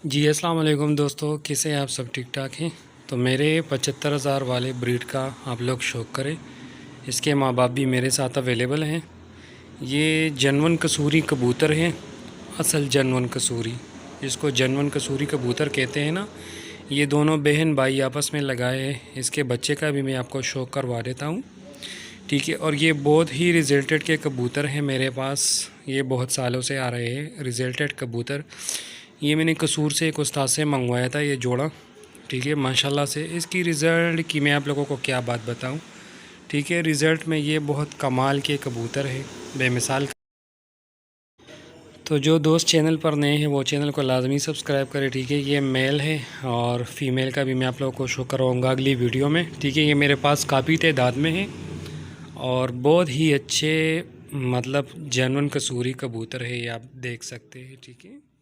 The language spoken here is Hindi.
जी अस्सलाम वालेकुम दोस्तों, कैसे हैं आप? सब ठीक ठाक हैं? तो मेरे 75,000 वाले ब्रीड का आप लोग शौक़ करें। इसके माँ बाप भी मेरे साथ अवेलेबल हैं। ये जनवन कसूरी कबूतर हैं, असल जनवन कसूरी, इसको जनवन कसूरी कबूतर कहते हैं ना। ये दोनों बहन भाई आपस में लगाए हैं। इसके बच्चे का भी मैं आपको शौक़ करवा देता हूँ, ठीक है। और ये बहुत ही रिजल्टेड के कबूतर हैं मेरे पास। ये बहुत सालों से आ रहे हैं रिजल्टेड कबूतर। ये मैंने कसूर से एक उस्ताद से मंगवाया था ये जोड़ा, ठीक है। माशाल्लाह से इसकी रिज़ल्ट की मैं आप लोगों को क्या बात बताऊं, ठीक है। रिज़ल्ट में ये बहुत कमाल के कबूतर है, बेमिसाल। तो जो दोस्त चैनल पर नए हैं वो चैनल को लाजमी सब्सक्राइब करें, ठीक है। ये मेल है और फ़ीमेल का भी मैं आप लोगों को शो करवाऊँगा अगली वीडियो में, ठीक है। ये मेरे पास काफ़ी तादाद में है और बहुत ही अच्छे मतलब जेन्युइन कसूरी कबूतर है, ये आप देख सकते हैं, ठीक है।